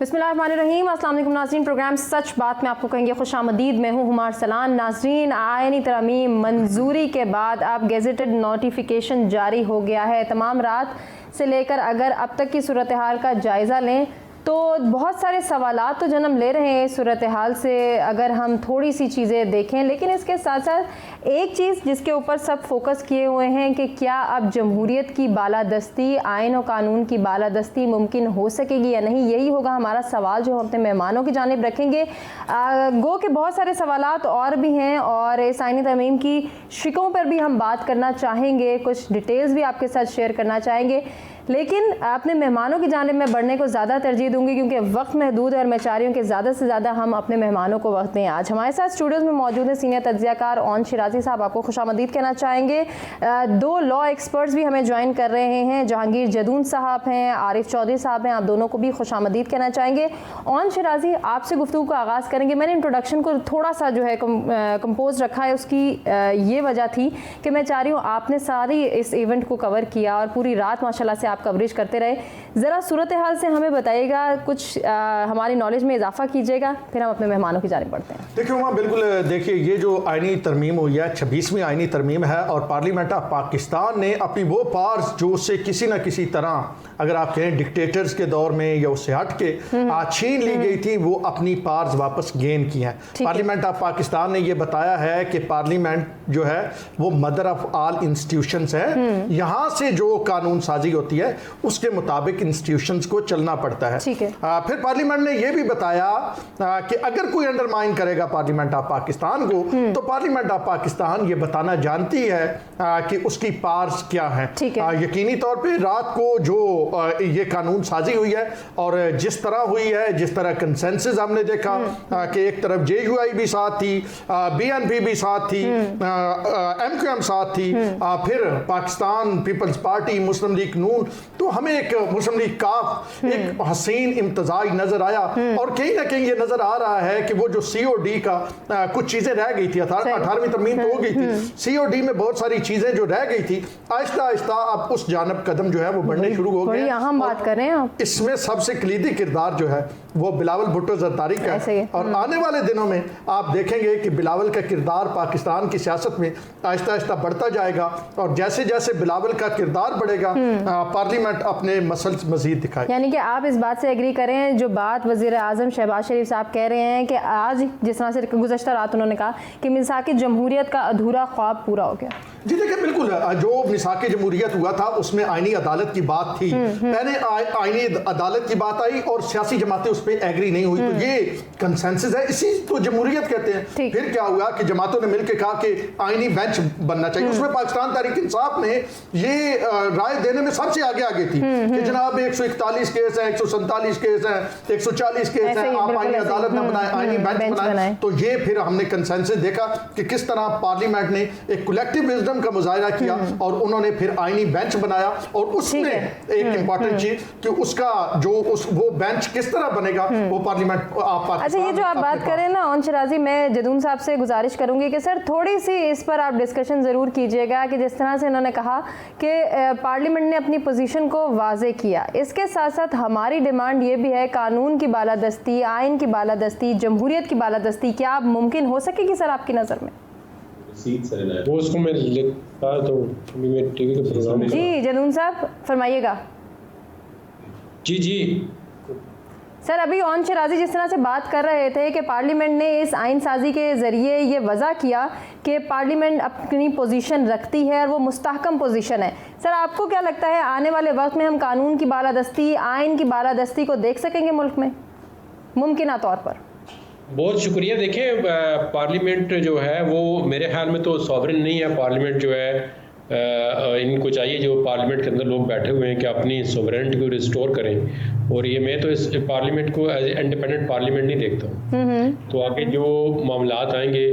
बिस्मिल्लाहिर्रहमानिर्रहीम। अस्सलाम वालेकुम नाज़रीन, प्रोग्राम सच बात में आपको कहेंगे खुशामदीद। मैं हूँ हुमार सलान। नाज़रीन, आईनी तरमीम मंजूरी के बाद अब गेजेटेड नोटिफिकेशन जारी हो गया है। तमाम रात से लेकर अगर अब तक की सूरत हाल का जायज़ा लें तो बहुत सारे सवालात तो जन्म ले रहे हैं सूरत हाल से, अगर हम थोड़ी सी चीज़ें देखें। लेकिन इसके साथ साथ एक चीज़ जिसके ऊपर सब फोकस किए हुए हैं कि क्या अब जमहूरियत की बालादस्ती, आइन और कानून की बालादस्ती मुमकिन हो सकेगी या नहीं, यही होगा हमारा सवाल जो हम अपने मेहमानों की जानिब रखेंगे। गो के बहुत सारे सवालात और भी हैं और इस आइनी तरमीम की शिकों पर भी हम बात करना चाहेंगे, कुछ डिटेल्स भी आपके साथ शेयर करना चाहेंगे। लेकिन अपने मेहमानों की जानिब में बढ़ने को ज़्यादा तरजीह दूंगी क्योंकि वक्त महदूद है और मैं चाह रही हूँ कि ज़्यादा से ज़्यादा हम अपने मेहमानों को वक्त दें। आज हमारे साथ स्टूडियोज़ में मौजूद हैं सीनियर तज्ज़ियाकार ओन शिराजी साहब, आपको खुशामदीद कहना चाहेंगे। दो लॉ एक्सपर्ट्स भी हमें ज्वाइन कर रहे हैं, जहांगीर जदून साहब हैं, आरिफ चौधरी साहब हैं, आप दोनों को भी खुशामदीद कहना चाहेंगे। ओन शिराजी, आपसे गुफ्तगू का आगाज़ करेंगे। मैंने इंट्रोडक्शन को थोड़ा सा जो है कंपोज रखा है, उसकी ये वजह थी कि मैं चाह रही हूँ आपने सारी इस इवेंट को कवर किया और पूरी रात माशाल्लाह से आप कवरेज करते रहे। ज़रा सूरत हाल से हमें बताइएगा, कुछ हमारी नॉलेज में इजाफा कीजिएगा, फिर हम अपने मेहमानों की जानिब बढ़ते हैं। देखिए वहाँ बिल्कुल, देखिए ये जो आइनी तरमीम हुई है 26वीं आइनी तरमीम है और पार्लियामेंट ऑफ पाकिस्तान ने अपनी वो पावर्स जो उससे किसी न किसी तरह, अगर आप कहें डिक्टेटर्स के दौर में या उससे हट के छीन ली गई थी, वो अपनी पावर्स वापस गेन की हैं। पार्लियामेंट ऑफ पाकिस्तान ने ये बताया है कि पार्लियामेंट जो है वो मदर ऑफ ऑल इंस्टीट्यूशंस है, यहाँ से जो कानून साजी होती है उसके मुताबिक इंस्टीट्यूशंस को चलना पड़ता है। फिर पार्लियामेंट ने यह भी बताया कि अगर कोई अंडरमाइन करेगा पार्लियामेंट ऑफ पाकिस्तान को तो पार्लियामेंट ऑफ पाकिस्तान ये बताना जानती है कि उसकी पावर्स क्या हैं। यकीनी तौर पे रात को जो ये कानून साजी हुई है और जिस तरह हुई है, जिस तरह कंसेंसस हमने देखा कि एक तरफ JUI भी साथ थी, BNP भी साथ थी, MQM साथ थी, फिर पाकिस्तान पीपल्स पार्टी, मुस्लिम लीग नून, तो हमें एक मुस्लिम लीग काफ एक हसीन इम्तजाज नजर आया। और कहीं ना कहीं ये नजर आ रहा है कि वो जो COD का कुछ चीजें रह गई थी, 18वीं तरमीम तो हो गई थी, COD में बहुत सारी चीजें जो रह गई थी, आहिस्ता आहिस्ता अब उस जानब कदम जो है वो बढ़ने शुरू हो गए। हम बात कर रहे हैं आप, इसमें सबसे कलीदी किरदार जो है वो बिलावल भुट्टो जरदारी का है और आने वाले दिनों में आप देखेंगे कि बिलावल का किरदार पाकिस्तान की सियासत में आहिस्ता आहिस्ता बढ़ता जाएगा और जैसे जैसे बिलावल का किरदार बढ़ेगा पार्लियामेंट अपने मसल्स मजीद दिखाए। यानी कि आप इस बात से एग्री करें जो बात वज़ीर आज़म शहबाज शरीफ साहब कह रहे हैं कि आज जिस तरह से गुज़श्ता रात उन्होंने कहा कि मिसाक़ जमहूरियत का अधूरा ख्वाब पूरा हो गया। जी देखिए, बिल्कुल जो मिसाक़ जमहूरियत हुआ था उसमें आईनी अदालत की बात थी, पहले आईनी अदालत की बात आई और सियासी जमातें उस पर एग्री नहीं हुई, तो ये कंसेंसस है, इसी तो जमहूरियत कहते हैं। फिर क्या हुआ कि जमातों ने मिलकर कहा कि आईनी बेंच बनना चाहिए, उसमें पाकिस्तान तहरीक इंसाफ ने ये राय देने में सबसे आगे थी कि जनाब 141 केस है, 147 केस है, 140 केस है, आप आईनी अदालत न बनाए, आईनी बेंच बनाए। तो ये फिर हमने कंसेंसस देखा कि किस तरह पार्लियामेंट ने एक कलेक्टिव विजडम का मुजाहिरा किया और उन्होंने फिर आईनी बेंच बनाया और उसमें एक इंपॉर्टेंट चीज कि उसका जो वो बेंच किस तरह बनेगा वो पार्लियामेंट। अच्छा, ये जो आप बात करें ना ओन शिराजी, मैं जदून साहब से गुजारिश करूंगी कि सर थोड़ी सी इस पर आप डिस्कशन जरूर कीजिएगा कि जिस तरह से इन्होंने कहा कि पार्लियामेंट ने अपनी पोजीशन को वाजे किया, इसके साथ साथ हमारी डिमांड ये भी है कानून की बालादस्ती, आइन की बालादस्ती, जमहूरियत की बालादस्ती क्या अब मुमकिन हो सकेगी सर आपकी नज़र में? वो उसको मैं लिखा तो मैं टीवी के प्रोग्राम। जी जदून साहब फरमाइएगा। जी सर, अभी ओन शिराजी जिस तरह से बात कर रहे थे कि पार्लियामेंट ने इस आइन साजी के ज़रिए ये वज़ा किया कि पार्लियामेंट अपनी पोजीशन रखती है और वो मुस्तहकम पोजीशन है। सर आपको क्या लगता है आने वाले वक्त में हम कानून की बालादस्ती, आइन की बालादस्ती को देख सकेंगे मुल्क में मुमकिन तौर पर? बहुत शुक्रिया। देखें, पार्लियामेंट जो है वो मेरे ख्याल में तो सॉवरेन नहीं है। पार्लियामेंट जो है इनको चाहिए जो पार्लियामेंट के अंदर लोग बैठे हुए हैं कि अपनी सॉवरेनिटी को रिस्टोर करें, और ये मैं तो इस पार्लियामेंट को एज इंडिपेंडेंट पार्लियामेंट नहीं देखता हूँ। तो आगे जो मामलात आएंगे,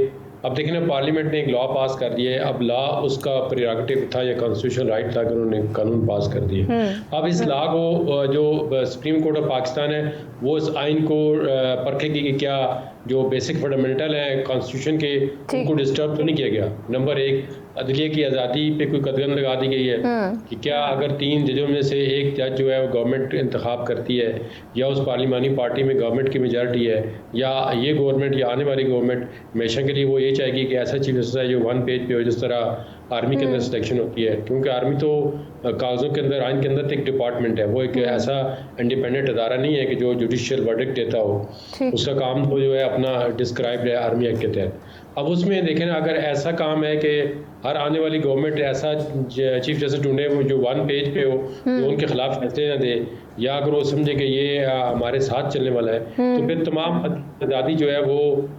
अब देखिए ना, पार्लियामेंट ने एक लॉ पास कर दिया है, अब लॉ उसका प्रेरोगेटिव था या कॉन्स्टिट्यूशनल राइट था कि उन्होंने कानून पास कर दिए। अब इस लॉ को जो सुप्रीम कोर्ट ऑफ पाकिस्तान है वो इस आइन को परखेगी कि क्या जो बेसिक फंडामेंटल है कॉन्स्टिट्यूशन के उनको डिस्टर्ब तो नहीं किया गया। नंबर एक, अदलिया की आज़ादी पे कोई कदगन लगा दी गई है कि क्या अगर 3 जजों में से एक जज जो है वो गवर्नमेंट इंतखाब करती है या उस पार्लिमानी पार्टी में गवर्नमेंट की मेजॉरिटी है, या ये गवर्नमेंट या आने वाली गवर्नमेंट हमेशा के लिए वो ये चाहेगी कि ऐसा चीफ जस्टिस है जो 1 पेज पे हो, जिस तरह आर्मी के अंदर सिलेक्शन होती है, क्योंकि आर्मी तो कागज़ों के अंदर, आइन के अंदर एक डिपार्टमेंट है, वो एक ऐसा इंडिपेंडेंट अदारा नहीं है कि जो जुडिशियल वर्डिक्ट देता हो। उसका काम तो जो है अपना डिस्क्राइब है आर्मी एक्ट के तहत। अब उसमें देखें ना, अगर ऐसा काम है कि हर आने वाली गवर्नमेंट ऐसा चीफ जस्टिस ढूंढे जो 1 पेज पे हो, जो उनके खिलाफ फैसले ना दे, या अगर वो समझे कि ये हमारे साथ चलने वाला है, तो फिर तमाम आज़ादी जो है वो।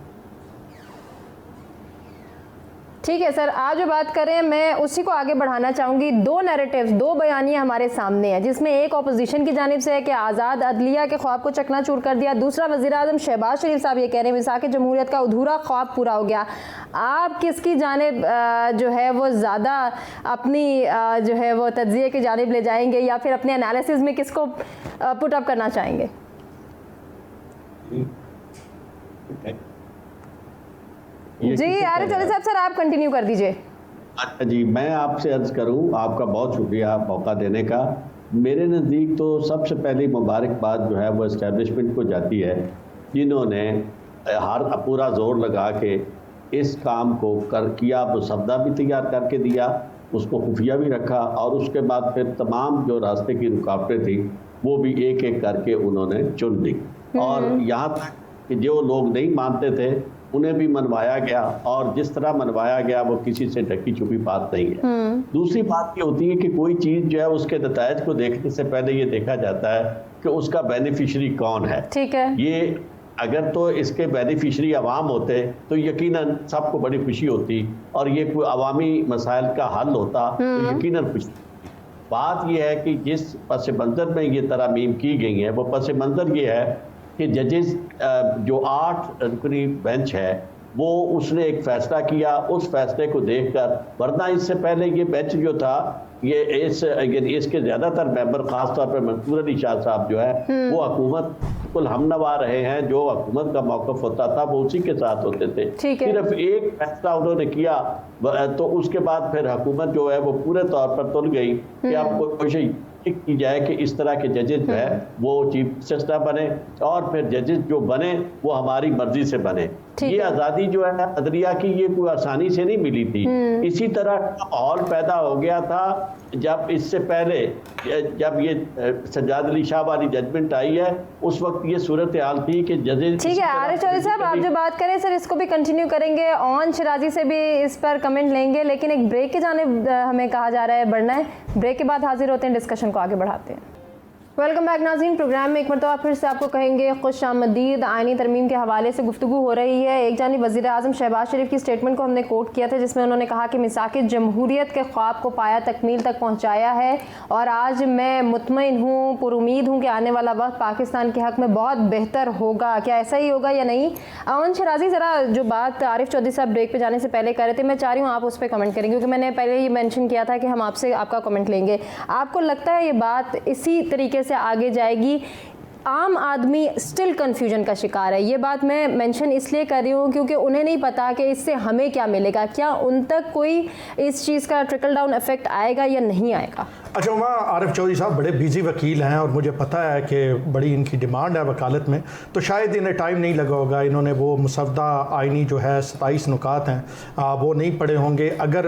ठीक है सर, आज जो बात करें मैं उसी को आगे बढ़ाना चाहूँगी। 2 नैरेटिव्स, 2 बयानियाँ हमारे सामने हैं, जिसमें एक अपोजिशन की जानिब से है कि आज़ाद अदलिया के ख्वाब को चकनाचूर कर दिया, दूसरा वज़ीर-ए-आज़म शहबाज शरीफ साहब ये कह रहे हैं मिसाक जमहूरियत का अधूरा ख्वाब पूरा हो गया। आप किसकी जानिब जो है वो ज़्यादा अपनी जो है वो तज्ज़िये की जानिब ले जाएंगे, या फिर अपने एनालिसिस में किसको पुट अप करना चाहेंगे? जी आरिफ चौधरी साहब, सर आप कंटिन्यू कर दीजिए। अच्छा जी, मैं आपसे अर्ज करूं, आपका बहुत शुक्रिया मौका देने का। मेरे नज़दीक तो सबसे पहली मुबारकबाद जो है वो इस्टेब्लिशमेंट को जाती है, जिन्होंने पूरा जोर लगा के इस काम को किया, मुसद्दा भी तैयार करके दिया, उसको खुफिया भी रखा, और उसके बाद फिर तमाम जो रास्ते की रुकावटें थी वो भी एक एक करके उन्होंने चुन ली, और यहाँ तक कि जो लोग नहीं मानते थे उन्हें भी मनवाया गया, और जिस तरह मनवाया गया वो किसी से ढकी छुपी बात नहीं है। दूसरी बात ये होती है कि कोई चीज़ जो है उसके नतायज को देखने से पहले ये देखा जाता है कि उसका बेनिफिशरी कौन है। ठीक है, ये अगर तो इसके बेनिफिशरी अवाम होते तो यकीनन सबको बड़ी खुशी होती, और ये कोई अवामी मसाइल का हल होता तो यकीनन खुशी। बात यह है कि जिस पस मंज़र में ये तरामीम की गई है, वो पस मंज़र ये है कि जजेस जो 8 रुकनी बेंच है वो उसने एक फ़ैसला किया, उस फैसले को देखकर, वरना इससे पहले ये बेंच जो था ये इसके ज़्यादातर मेंबर, ख़ासतौर पर मंसूर अली शाह साहब जो है वो हुकूमत बिल्कुल हमनवा रहे हैं, जो हुकूमत का मौक़िफ़ होता था वो उसी के साथ होते थे। सिर्फ एक फैसला उन्होंने किया तो उसके बाद फिर हुकूमत जो है वो पूरे तौर पर तुल गई कि अब कोशिश की जाए कि इस तरह के जजेस जो है वो चीफ जस्टिस ना बने, और फिर जजेस जो बने वो हमारी मर्जी से बने। ये आज़ादी जो है अदलिया की ये कोई आसानी से नहीं मिली थी। इसी तरह का माहौल पैदा हो गया था जब इससे पहले जब ये सज्जाद अली शाह वाली जजमेंट आई है, उस वक्त ये सूरत हाल थी कि जजेस। ठीक है आरिफ चौधरी साहब, आप जो बात करें सर इसको भी कंटिन्यू करेंगे, ऑन शराजी से भी इस पर कमेंट लेंगे, लेकिन एक ब्रेक के जानिब हमें कहा जा रहा है बढ़ना है। ब्रेक के बाद हाजिर होते हैं, डिस्कशन को आगे बढ़ाते हैं। वेलकम बैक नाज़रीन, प्रोग्राम में एक मरतबा फिर से आपको कहेंगे खुशामदीद। आइनी तरमीम के हवाले से गुफ्तगू हो रही है। एक जानिब वज़ीर-ए-आज़म शहबाज शरीफ की स्टेटमेंट को हमने कोट किया था, जिसमें उन्होंने कहा कि मिसाक जमहूरियत के ख्वाब को पाया तकमील तक पहुँचाया है, और आज मैं मुतमईन हूँ, पुरुमीद हूँ कि आने वाला वक्त पाकिस्तान के हक़ में बहुत बेहतर होगा। क्या ऐसा ही होगा या नहीं? अमन शराजी, ज़रा जो बात आरिफ चौधरी साहब ब्रेक पर जाने से पहले कर रहे थे, मैं चाह रही हूँ आप उस पर कमेंट करें, क्योंकि मैंने पहले ही मैंशन किया था कि हम आपसे आपका कमेंट लेंगे। आपको लगता है ये बात इसी तरीके से आगे जाएगी? आम आदमी स्टिल कंफ्यूजन का शिकार है। ये बात मैं मेंशन इसलिए कर रही हूँ क्योंकि उन्हें नहीं पता कि इससे हमें क्या मिलेगा, क्या उन तक कोई इस चीज़ का ट्रिकल डाउन इफेक्ट आएगा या नहीं आएगा। अच्छा, वहाँ आरिफ चौधरी साहब बड़े बिजी वकील हैं और मुझे पता है कि बड़ी इनकी डिमांड है वकालत में, तो शायद इन्हें टाइम नहीं लगा होगा। इन्होंने वो मुसद्दा आइनी जो है 27 नुकात हैं वो नहीं पढ़े होंगे। अगर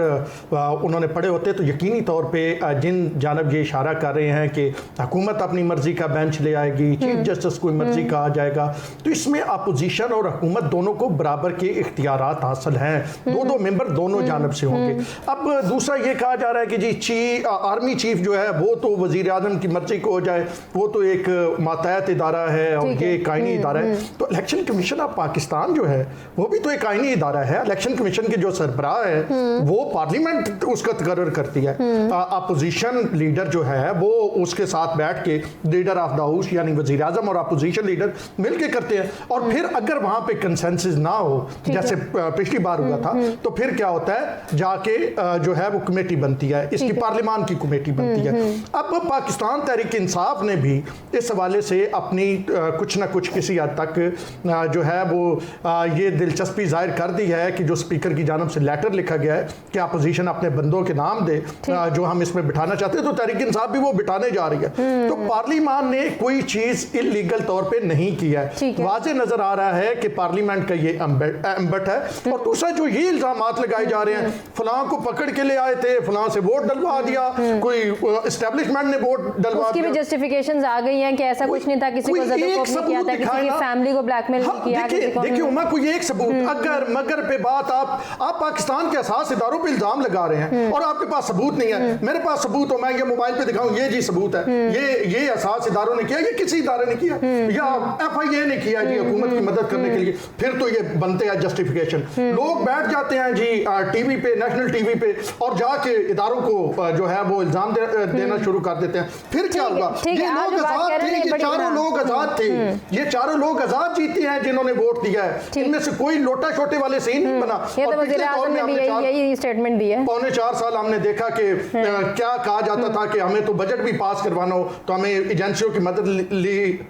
उन्होंने पढ़े होते तो यकीनी तौर पे जिन जानब ये इशारा कर रहे हैं कि हुकूमत अपनी मर्ज़ी का बेंच ले आएगी, चीफ जस्टिस कोई मर्ज़ी का आ जाएगा, तो इसमें अपोजिशन और हुकूमत दोनों को बराबर के इख्तियारात हासिल हैं। दो मेंबर दोनों जानब से होंगे। अब दूसरा ये कहा जा रहा है कि जी आर्मी चीफ जो है वो तो वज़ीर आज़म की मर्जी को हो जाए, वो तो एक मातहत इदारा है और ये एक आइनी इदारा है। तो इलेक्शन कमीशन ऑफ पाकिस्तान जो है वो भी तो एक आइनी इदारा है। इलेक्शन कमीशन के जो सरबराह है वो पार्लियामेंट उसका तकर्रर करती है। अपोजिशन लीडर जो है वो उसके साथ बैठ के लीडर ऑफ द हाउस यानी वज़ीर आज़म और अपोजिशन लीडर मिलके करते हैं, और फिर अगर वहाँ पे कंसेंसस ना हो जैसे पिछली बार हुआ था, तो फिर क्या होता है, जाके जो है वो कमेटी बनती है, इसकी पार्लियामान की कमेटी बनती है। अब पाकिस्तान तहरीक इंसाफ ने भी इस हवाले से अपनी कुछ ना कुछ किसी हद तक जो है वो ये दिलचस्पी जाहिर कर दी है कि जो स्पीकर की जानब से लेटर लिखा गया है कि अपोजिशन अपने बंदों के नाम दे जो हम इसमें बिठाना चाहते हैं, तो तहरीक इंसाफ भी वो बिठाने जा रही है। तो पार्लियामान ने कोई चीज इलीगल तौर पे नहीं की है। वाज़े नजर आ रहा है कि पार्लियामेंट का ये एम्बट है। और दूसरा जो ये इल्जामात लगाए जा रहे हैं, फलां को पकड़ के ले आए थे, फलां से वोट डलवा दिया, कोई एस्टेब्लिशमेंट ने वोट डलवा उसकी दिया, भी जस्टिफिकेशंस आ गई हैं कि ऐसा कुछ नहीं था, किसी को ज़बरदस्ती नहीं किया था, किसी की फैमिली को ब्लैकमेल नहीं किया। देखिए उमा, कोई एक सबूत अगर मगर पे बात आप पाकिस्तान के असास इदारों पे इल्जाम लगा रहे हैं और आपके पास सबूत नहीं है। मेरे पास सबूत हो, मैं ये मोबाइल पे दिखाऊं, ये जी सबूत है, ये असास इदारों ने किया, ये किसी इदारे ने किया या FIA ने किया जी हुकूमत की मदद करने के लिए, फिर तो ये बनते हैं जस्टिफिकेशन। लोग बैठ जाते हैं जी टीवी पे, नेशनल टीवी पे, और जाके इदारों को जो है वो इल्जाम देना शुरू कर देते हैं। फिर क्या होगा? ये लोग आजाद थे, ये चारों लोग आजाद थे, ये चारों लोग आजाद जीते हैं जिन्होंने वोट दिया है। इनमें से कोई लोटा छोटे वाले सीन नहीं बना। और पिछले दौर में यही स्टेटमेंट दी है। 4.25 साल हमने देखा कि क्या कहा जाता था कि हमें तो बजट भी पास करवाना हो तो हमें एजेंसियों की मदद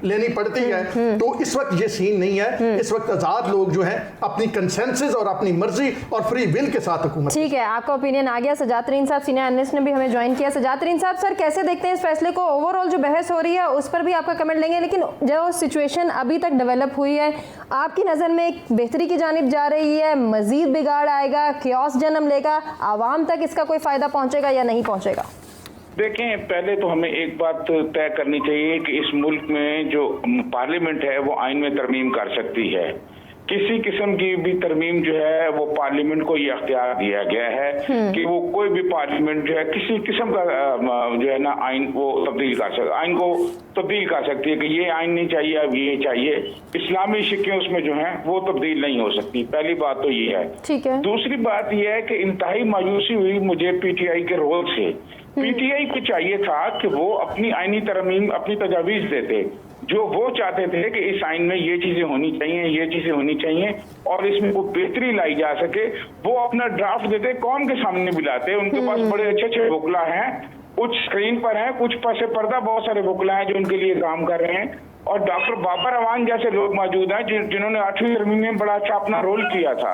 लेनी पड़ती है। तो इस वक्त ये सीन नहीं है। इस वक्त आजाद लोग जो है अपनी कंसेंसस और अपनी मर्जी और फ्री विल के साथ हुकूमत। ठीक है, आपका ओपिनियन आ गया। सजाद तरीन साहब सीनियर एनालिस्ट ने भी हमें ज्वाइन किया। सजाद तरीन साहब, सर कैसे देखते हैं इस फैसले को? ओवरऑल जो बहस हो रही है उस पर भी आपका कमेंट लेंगे, लेकिन जो सिचुएशन अभी तक डेवलप हुई है, आपकी नज़र में एक बेहतरी की जानिब जा रही है, मजीद बिगाड़ आएगा, क्योस जन्म लेगा, आवाम तक इसका कोई फायदा पहुंचेगा या नहीं पहुंचेगा? देखें, पहले तो हमें एक बात तय करनी चाहिए कि इस मुल्क में जो पार्लियामेंट है वो आइन में तरमीम कर सकती है। किसी किस्म की भी तरमीम जो है वो पार्लियामेंट को ये अख्तियार दिया गया है कि वो कोई भी पार्लियामेंट जो है किसी किस्म का जो है ना आइन वो तब्दील कर सकता, आइन को तब्दील कर सकती है कि ये आइन नहीं चाहिए, अब ये चाहिए। इस्लामी शिक्के उसमें जो है वो तब्दील नहीं हो सकती। पहली बात तो ये है। ठीक है। दूसरी बात ये है कि इंतहाई मायूसी हुई मुझे PTI के रोल से। PTI को चाहिए था कि वो अपनी आइनी तरमीम, अपनी तजावीज़ देते जो वो चाहते थे कि इस आइन में ये चीजें होनी चाहिए, ये चीजें होनी चाहिए और इसमें वो बेहतरी लाई जा सके। वो अपना ड्राफ्ट देते, कौम के सामने भी लाते। उनके पास बड़े अच्छे अच्छे वकला हैं, कुछ स्क्रीन पर हैं, कुछ पसे पर्दा बहुत सारे वकला हैं जो उनके लिए काम कर रहे हैं। और डॉक्टर बाबर अवान जैसे लोग मौजूद हैं जिन्होंने 8वीं तरमीम में बड़ा अच्छा अपना रोल किया था।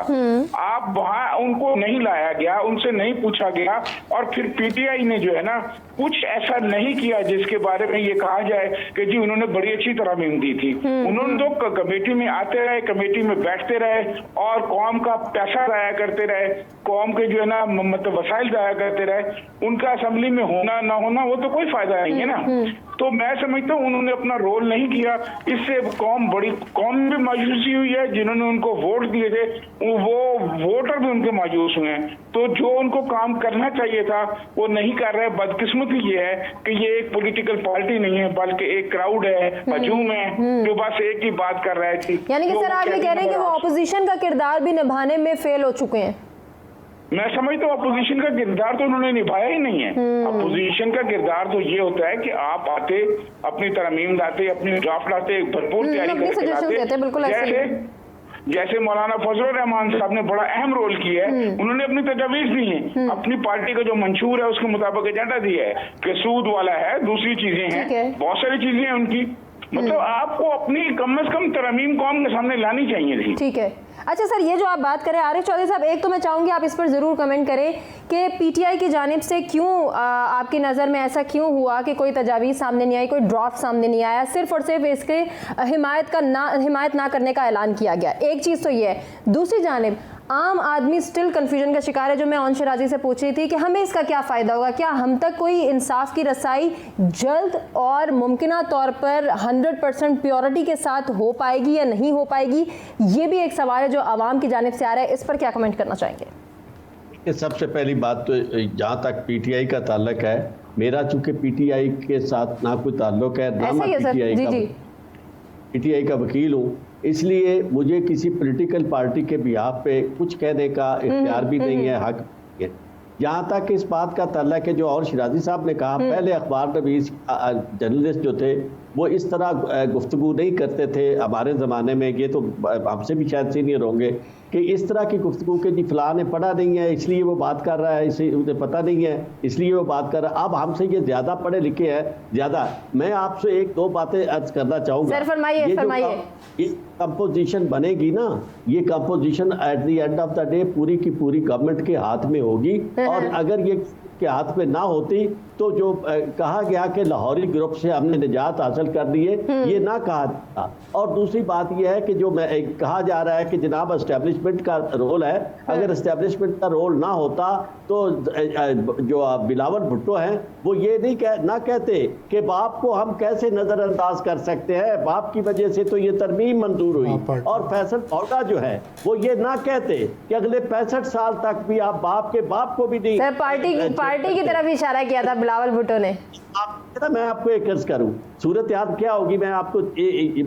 आप वहां उनको नहीं लाया गया, उनसे नहीं पूछा गया और फिर PTI ने जो है ना कुछ ऐसा नहीं किया जिसके बारे में ये कहा जाए कि जी उन्होंने बड़ी अच्छी तरमीम दी थी। उन्होंने तो कमेटी में आते रहे, कमेटी में बैठते रहे और कौम का पैसा जाया करते रहे, कौम के जो है ना मतलब वसाइल जाया करते रहे। उनका असेंबली में होना ना होना वो तो कोई फायदा नहीं है ना। तो मैं समझता हूँ उन्होंने अपना रोल नहीं किया, इससे कौम भी मायूसी हुई है। जिन्होंने उनको वोट दिए थे वो वोटर भी उनके मायूस हुए हैं। तो जो उनको काम करना चाहिए था वो नहीं कर रहे। बदकिस्मती ये है कि ये एक पॉलिटिकल पार्टी नहीं है बल्कि एक क्राउड है, हजूम है जो बस एक ही बात कर रहा है। यानी कि सर आप ये कह रहे हैं कि वो ऑपोजिशन का किरदार भी निभाने में फेल हो चुके हैं? मैं समझता हूँ अपोजिशन का किरदार तो उन्होंने निभाया ही नहीं है। अपोजिशन का किरदार तो ये होता है कि आप आते, अपनी तरमीम लाते, अपनी ड्राफ्ट लाते, भरपूर तैयारी करके लाते। जैसे मौलाना फजलुर रहमान साहब ने बड़ा अहम रोल किया है, उन्होंने अपनी तजवीज़ दी है, अपनी पार्टी का जो मंशूर है उसके मुताबिक एजेंडा दिया है कि सूद वाला है, दूसरी चीजें हैं, बहुत सारी चीजें हैं उनकी। मतलब आपको अपनी कम से कम तरमीम कौम के सामने लानी चाहिए थी। ठीक है। अच्छा सर, ये जो आप बात करें आरिफ चौधरी साहब, एक तो मैं चाहूँगी आप इस पर ज़रूर कमेंट करें कि PTI की जानिब से क्यों आपकी नज़र में ऐसा क्यों हुआ कि कोई तजावीज़ सामने नहीं आई, कोई ड्राफ्ट सामने नहीं आया, सिर्फ और सिर्फ इसके हिमायत ना करने का ऐलान किया गया। एक चीज़ तो ये है। दूसरी जानिब आम आदमी स्टिल कन्फ्यूजन का शिकार है, जो मैं ऑन शराजी से पूछ रही थी कि हमें इसका क्या फ़ायदा होगा, क्या हम तक कोई इंसाफ की रसाई जल्द और मुमकिना तौर पर 100% प्योरिटी के साथ हो पाएगी या नहीं हो पाएगी? ये भी एक सवाल है जो आवाम की जानिब से आ रहा है। इस पर क्या कमेंट करना चाहेंगे? सबसे पहली बात तो जहाँ तक PTI का ताल्लुक है, मेरा चूंकि PTI के साथ ना कोई ताल्लुक है, ना मैं PTI का वकील हूँ, इसलिए मुझे किसी पॉलिटिकल पार्टी के बिहाफ पे कुछ कहने का इख्तियार भी नहीं है, हक है। जहाँ तक इस बात का ताल्लुक है जो और शराजी साहब ने कहा, पहले अखबार नवीस जर्नलिस्ट जो थे वो इस तरह गुफ्तगू नहीं करते थे हमारे ज़माने में। ये तो हमसे भी शायद सीनियर होंगे कि इस तरह की गुफ्तगू के जी फलां ने पढ़ा नहीं है इसलिए वो बात कर रहा है, इसे उसे पता नहीं है इसलिए वो बात कर रहा है। अब हमसे ये ज़्यादा पढ़े लिखे हैं ज़्यादा। मैं आपसे एक दो बातें अर्ज करना चाहूँगा। सर फरमाइए फरमाइए। ये कंपोजिशन बनेगी ना, ये composition at the end of the day पूरी की पूरी गवर्नमेंट के हाथ में होगी। और अगर ये के हाथ में ना होती तो जो कहा गया कि लाहौरी ग्रुप से हमने निजात हासिल कर ली है, ये ना कहा था। और दूसरी बात ये है कि जो कहा जा रहा है कि जनाब एस्टेब्लिशमेंट का रोल है, अगर एस्टेब्लिशमेंट का रोल ना होता तो जो बिलावल भुट्टो हैं वो ये ना कहते कि बाप को हम कैसे नजरअंदाज कर सकते हैं, बाप की वजह से तो ये तरमीम मंजूर हुई। और फैसल पौडा जो है वो ये ना कहते कि अगले 65 साल तक भी आप बाप के बाप को भी नहीं। सर पार्टी की तरफ इशारा किया था बिलावल भुट्टो ने। मैं आपको एक अर्ज करूं, सूरत याद क्या होगी मैं आपको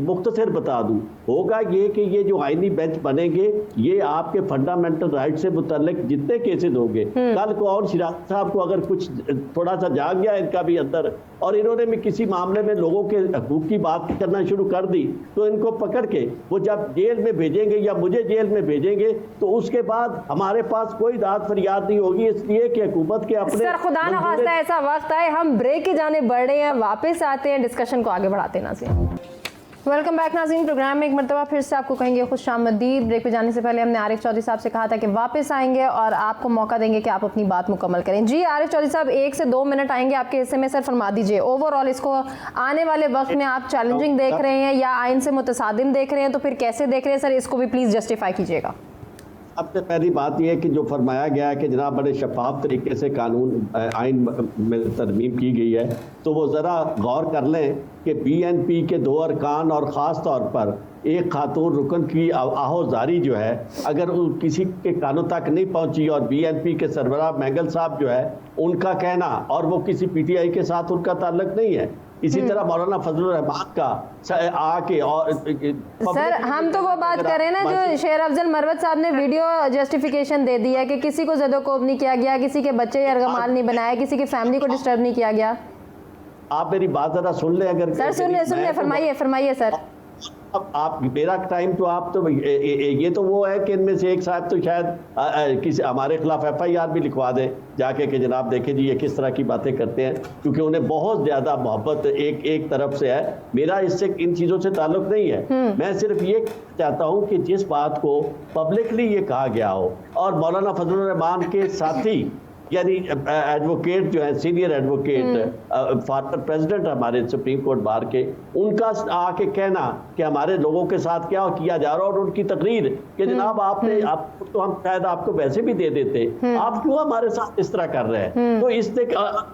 मुख्तसर बता दूं। होगा ये कि ये जो आईनी बेंच बनेंगे ये आपके फंडामेंटल राइट से मुतल्लिक जितने केसेस होंगे, कल को और शिराज साहब को अगर कुछ थोड़ा सा जाग गया इनका भी अंदर और इन्होंने भी किसी मामले में लोगों के हकूक की बात करना शुरू कर दी तो इनको पकड़ के वो जब जेल में भेजेंगे या मुझे जेल में भेजेंगे तो उसके बाद हमारे पास कोई दाद फरियाद नहीं होगी। इसलिए कि हुकूमत के अपने सर खुदा न खास्ता ऐसा वक्त आए हम ब्रेक की जाने बढ़ रहे हैं, वापस आते हैं, डिस्कशन को आगे बढ़ाते हैं। नाज़रीन वेलकम बैक। नाज़रीन प्रोग्राम में एक मरतबा फिर से आपको कहेंगे खुशामदीद। ब्रेक पे जाने से पहले हमने आरिफ चौधरी साहब से कहा था कि वापस आएंगे और आपको मौका देंगे कि आप अपनी बात मुकम्मल करें। जी आरिफ चौधरी साहब 1 से 2 मिनट आएंगे आपके हिस्से में। सर फरमा दीजिए ओवरऑल इसको आने वाले वक्त में आप चैलेंजिंग देख रहे हैं या आइन से मुतसादिम देख रहे हैं, तो फिर कैसे देख रहे हैं सर, इसको भी प्लीज़ जस्टिफाई कीजिएगा। सबसे पहली बात यह है कि जो फरमाया गया है कि जनाब बड़े शफाफ तरीके से कानून आइन में तरमीम की गई है, तो वो ज़रा गौर कर लें कि BNP के 2 अरकान और ख़ास तौर पर एक खातून रुकन की आहोजारी जो है अगर किसी के कानों तक नहीं पहुंची और BNP के सरबराह मैंगल साहब जो है उनका कहना, और वो किसी PTI के साथ उनका ताल्लुक नहीं है। इसी तरह मौलाना फजलुर रहमान का आके और सर हम तो वो बात कर रहे हैं ना जो शेर अफजल मरवत साहब ने वीडियो जस्टिफिकेशन दे दी है कि किसी को ज़दोकोब नहीं किया गया, किसी के बच्चे यरगमाल नहीं बनाया, किसी की फैमिली को डिस्टर्ब नहीं किया गया। आप मेरी बात जरा सुन ले। अगर सर सुन ले फरमाइए सर। अब आप मेरा टाइम तो आप तो ये तो वो है कि इनमें से एक साहब तो शायद किसी हमारे खिलाफ FIR भी लिखवा दें जाके कि जनाब देखें जी ये किस तरह की बातें करते हैं, क्योंकि उन्हें बहुत ज़्यादा मोहब्बत एक तरफ से है। मेरा इससे इन चीज़ों से ताल्लुक नहीं है। मैं सिर्फ ये चाहता हूँ कि जिस बात को पब्लिकली ये कहा गया हो और मौलाना फजलुर रहमान के साथी यानी एडवोकेट जो है सीनियर एडवोकेट फॉर्मर प्रेसिडेंट हमारे सुप्रीम कोर्ट बार के, उनका आके कहना कि हमारे लोगों के साथ क्या किया जा रहा है और उनकी तकरीर कि जनाब आपने आप तो हम शायद आपको वैसे भी दे देते, आप क्यों हमारे साथ इस तरह कर रहे हैं। तो इससे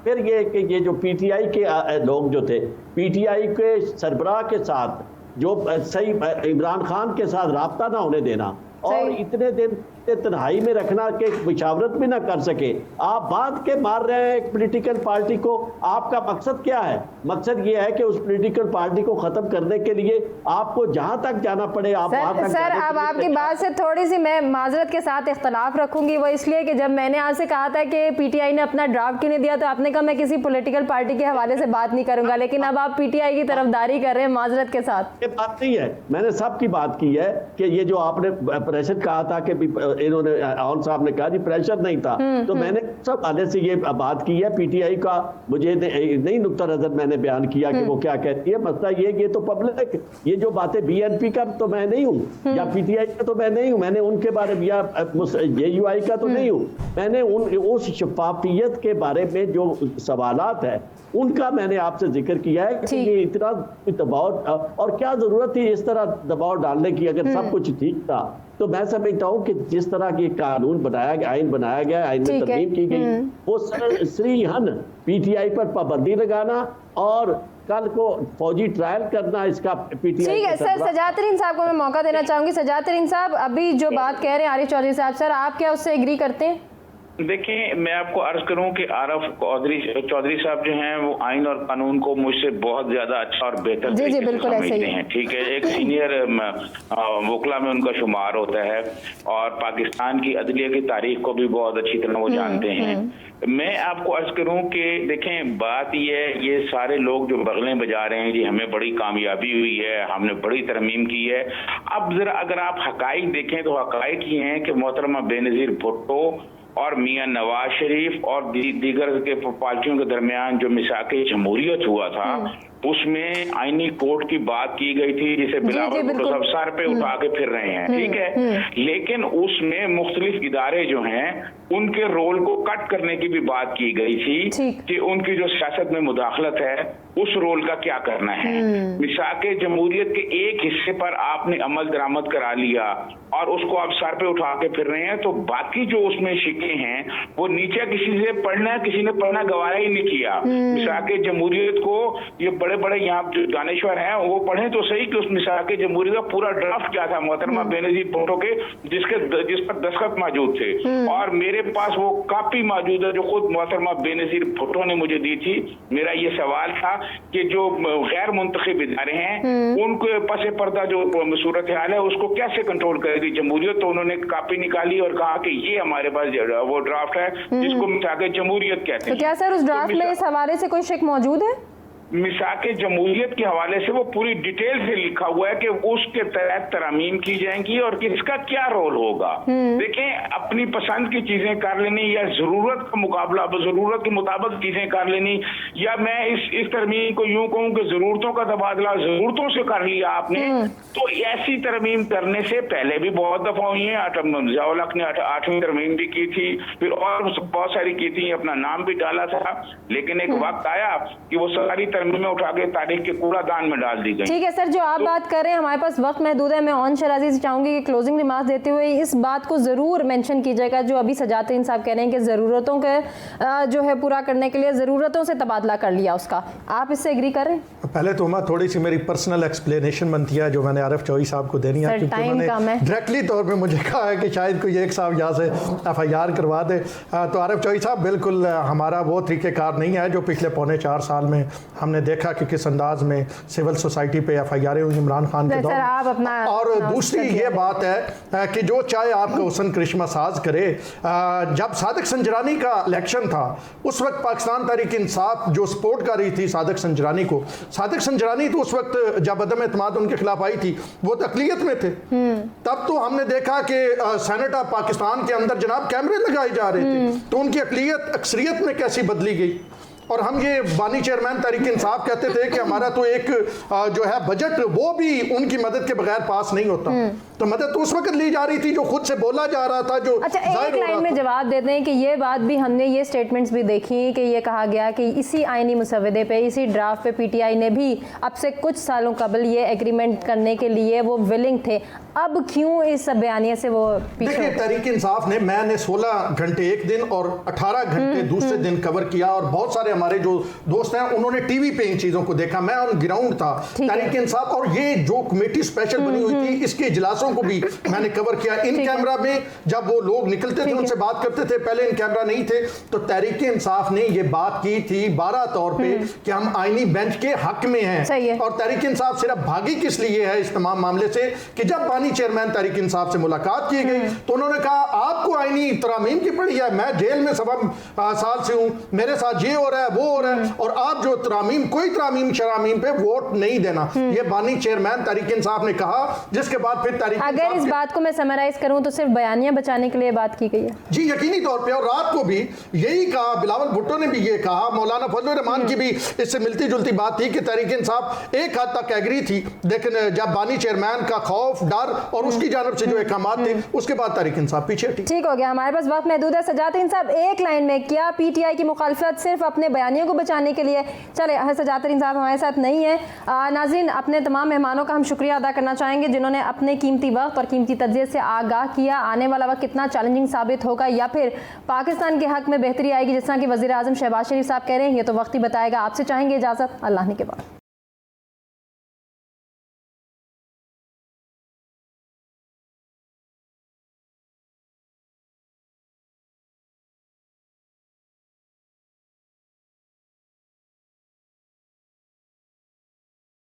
फिर ये जो PTI के लोग जो थे, PTI के सरबराह के साथ जो सही इमरान खान के साथ राब्ता ना होने देना और इतने दिन तन्हाई में रखना कि मुशावरत भी ना कर सके, आप बात के मार रहे हैं एक पॉलिटिकल पार्टी को। आपका मकसद क्या है? मकसद ये है कि उस पॉलिटिकल पार्टी को खत्म करने के लिए आपको जहां तक जाना पड़े आप वहां तक। सर अब आपकी बात से थोड़ी सी मैं माजरत के साथ इख्तलाफ रखूंगी, वो इसलिए कि जब मैंने आपसे कहा था कि PTI ने अपना ड्राफ्ट क्यों नहीं दिया तो आपने कहा मैं किसी पॉलिटिकल पार्टी के हवाले से बात नहीं करूंगा, लेकिन अब आप PTI की तरफदारी कर रहे हैं माजरत के साथ। ये बात नहीं है, मैंने सबकी बात की है कि ये जो आपने प्रेशर कहा था कि इन्होंने आउन साहब ने कहा जी प्रेशर नहीं था, तो मैंने सब आने से ये बात की है। PTI का मुझे नहीं नुक्ता नजर मैंने बयान किया कि वो क्या कहती है। मसला ये तो पब्लिक ये जो बातें BNP का तो मैं नहीं हूँ या PTI का तो मैं नहीं हूँ, मैंने उनके बारे में या JUI का तो नहीं हूँ, मैंने उस शफाफियत के बारे में जो सवालात है उनका मैंने आपसे जिक्र किया है कि ये इतना दबाव और क्या जरूरत थी इस तरह दबाव डालने की। अगर सब कुछ ठीक था तो मैं समझता हूँ कि जिस तरह की कानून बनाया गया, आइन बनाया गया, आइन में तरमीम की गई, वो श्रीहन PTI पर पाबंदी लगाना और कल को फौजी ट्रायल करना इसका PTI। ठीक है सर, सजाद तरीन साहब को मैं मौका देना चाहूंगी। सजाद तरीन साहब अभी जो बात कह रहे हैं आरिफ चौधरी साहब, सर आप क्या उससे एग्री करते हैं? देखिए, मैं आपको अर्ज करूं कि आरफ चौधरी साहब जो हैं वो आइन और कानून को मुझसे बहुत ज्यादा अच्छा और बेहतर तरीके से समझते हैं। ठीक है, एक सीनियर वकला में उनका शुमार होता है और पाकिस्तान की अदलिया की तारीख को भी बहुत अच्छी तरह वो जानते हैं। मैं आपको अर्ज करूं कि देखें, बात ये सारे लोग जो बगलें बजा रहे हैं जी हमें बड़ी कामयाबी हुई है, हमने बड़ी तरमीम की है। अब जरा अगर आप हकाइक देखें तो हकाइक ये हैं कि मोहतरमा बेनज़ीर भुट्टो और मियां नवाज शरीफ और दीगर के पार्टियों के दरमियान जो मिसाके जमहूरियत हुआ था उसमें आईनी कोर्ट की बात की गई थी जिसे बिलावल भुट्टो सब सर पे उठा के फिर रहे हैं। ठीक है, लेकिन उसमें मुख्तलिफ इदारे जो हैं उनके रोल को कट करने की भी बात की गई थी कि उनकी जो सियासत में मुदाखलत है उस रोल का क्या करना है। मिसाके जमहूरियत के एक हिस्से पर आपने अमल दरामद करा लिया और उसको आप सर पे उठा के फिर रहे हैं, तो बाकी जो उसमें शिके हैं वो नीचे किसी से पढ़ना, किसी ने पढ़ना गवारा ही नहीं किया। मिसाके जमहूरियत को ये बड़े बड़े यहाँ जो दानिश्वर हैं वो पढ़े तो सही कि उस मिसाके जमहूरियत का पूरा ड्राफ्ट क्या था मोहतरमा बेनज़ीर भुट्टो के जिस पर दस्तखत मौजूद थे, और मेरे पास वो कापी मौजूद है जो खुद मोहतरमा बेनज़ीर भुट्टो ने मुझे दी थी। मेरा ये सवाल था कि जो गैर मुंतखब इदारे हैं उनको पसे पर्दा जो सूरत हाल है उसको कैसे कंट्रोल करेगी जमहूरियत, तो उन्होंने कापी निकाली और कहा कि ये हमारे पास वो ड्राफ्ट है जिसको मिसाके जमहूरियत कहते हैं। तो क्या सर उस ड्राफ्ट में इस हवाले से कोई शिक मौजूद है? मिसाके जमहूरियत के हवाले से वो पूरी डिटेल से लिखा हुआ है कि उसके तहत तरमीम की जाएंगी और किसका क्या रोल होगा। देखें, अपनी पसंद की चीजें कर लेनी या जरूरत का मुकाबला जरूरत के मुताबिक चीजें कर लेनी, या मैं इस तरमीम को यूं कहूं कि जरूरतों का तबादला जरूरतों से कर लिया आपने, तो ऐसी तरमीम करने से पहले भी बहुत दफा हुई है। ज़ियाउल हक ने 8वीं तरमीम भी की थी, फिर और बहुत सारी की थी, अपना नाम भी डाला था, लेकिन एक वक्त आया कि वो सारी में उठा के तारीख के कूड़ादान में डाल दी गई। ठीक है सर, जो आप बात कर रहे हैं हमारे पास वक्त महदूद है। मैं ऑन शराजी से चाहूंगी कि क्लोजिंग रिमार्क्स देते हुए इस बात को जरूर मेंशन कीजिएगा जो अभी सजातीन साहब कह रहे हैं कि जरूरतों के जो है पूरा करने के लिए जरूरतों से तबादला कर लिया उसका, आप इससे एग्री कर रहे हैं? पहले तो मैं थोड़ी सी मेरी पर्सनल एक्सप्लेनेशन बनती है जो मैंने आरिफ चौधरी साहब को देनी है, क्योंकि उन्होंने डायरेक्टली तौर पे मुझे कहा है कि शायद कोई एक साहब यहाँ से FIR करवा दे। तो आरिफ चौधरी साहब, बिल्कुल हमारा वो तरीक़ेकार नहीं है जो पिछले पौने 4 साल में हमने देखा कि किस अंदाज में सिविल सोसाइटी पे FIR हुई इमरान खान के दौर। और दूसरी ये बात है कि जो चाहे आपका हुसन करिश्मा साज करे, जब सादिक संजरानी का इलेक्शन था उस वक्त पाकिस्तान तहरीक इंसाफ जो सपोर्ट कर रही थी सादिक संजरानी को, सादिक संजरानी तो उस वक्त जब अदम एतमाद उनके खिलाफ आई थी वो तो अक़लियत में थे। तब तो हमने देखा कि सेनेट ऑफ पाकिस्तान के अंदर जनाब कैमरे लगाए जा रहे थे, तो उनकी अक़लियत अक्सरियत में कैसी बदली गई। और हम ये बानी चेयरमैन तहरीक इंसाफ कहते थे कि हमारा तो एक जो है बजट वो भी उनकी मदद के बगैर पास नहीं होता, तो मदद तो उस वक्त ली जा रही थी जो खुद से बोला जा रहा था। जो अच्छा, एक लाइन में जवाब देते हैं कि ये बात भी हमने ये स्टेटमेंट्स भी देखी कि ये कहा गया कि इसी आईनी मुसवदे पे, इसी ड्राफ्ट पे PTI ने भी अब से कुछ सालों कबल ये एग्रीमेंट करने के लिए वो विलिंग थे, अब क्यों इस बयानिए से वो पीछे? देखिए, तहरीक इंसाफ ने, मैंने 16 घंटे एक दिन और 18 घंटे दूसरे दिन कवर किया, और बहुत सारे हमारे जो दोस्त हैं उन्होंने टीवी पे इन चीजों को देखा, मैं ऑन ग्राउंड था। तहरीक इंसाफ और ये जो कमेटी स्पेशल बनी हुई थी इसके इजलासों को भी मैंने कवर किया। इन कैमरा में जब वो लोग निकलते थे उनसे बात करते थे, पहले इन कैमरा नहीं थे, तो तहरीक इंसाफ ने ये बात की थी 12 तौर पे कि हम आईनी बेंच के हक में हैं। और तहरीक इंसाफ सिर्फ भागी किस लिए है इस तमाम मामले से कि जब बानी चेयरमैन तहरीक इंसाफ से मुलाकात की गई तो उन्होंने कहा आपको आईनी तरामीम की पड़ी है, मैं जेल में 7 साल से हूं, मेरे साथ ये हो रहा है वो हो रहा है, और आप जो तरामीम कोई तरामीम शरामीम पे वोट नहीं देना, ये बानी चेयरमैन तहरीक इंसाफ ने कहा। जिसके बाद फिर तहरीक, अगर इस बात को मैं समराइज करूं तो सिर्फ बयानियां बचाने के लिए बात की गई है जी, यकीनी तौर पे। और रात को भी यही कहा, बिलावल भुट्टो ने भी ये कहा, मौलाना फजलुर रहमान की भी इससे मिलती जुलती बात थी कि तहरीक इंसाफ एक हद तक एग्री थी, लेकिन जब बानी चेयरमैन का खौफ, डर और उसकी जानब से जो अहकामात थे उसके बाद तहरीक इंसाफ पीछे हटी। ठीक हो गया, हमारे पास वक्त महदूद है। सजातीन साहब, एक लाइन में, क्या PTI की मुखालफत सिर्फ अपने बयानियों को बचाने के लिए? चले, सजातीन साहब हमारे साथ नहीं है। नाज़रीन, अपने तमाम मेहमानों का हम शुक्रिया अदा करना चाहेंगे जिन्होंने अपने कीमती वक्त और कीमती तज्ज़िये से आगाह किया। आने वाला वक्त कितना चैलेंजिंग साबित होगा या फिर पाकिस्तान के हक में बेहतरी आएगी जिस तरह कि वज़ीर आज़म शहबाज शरीफ साहब कह रहे हैं, ये तो वक्त ही बताएगा। आपसे चाहेंगे इजाज़त, अल्लाह ने के बाद।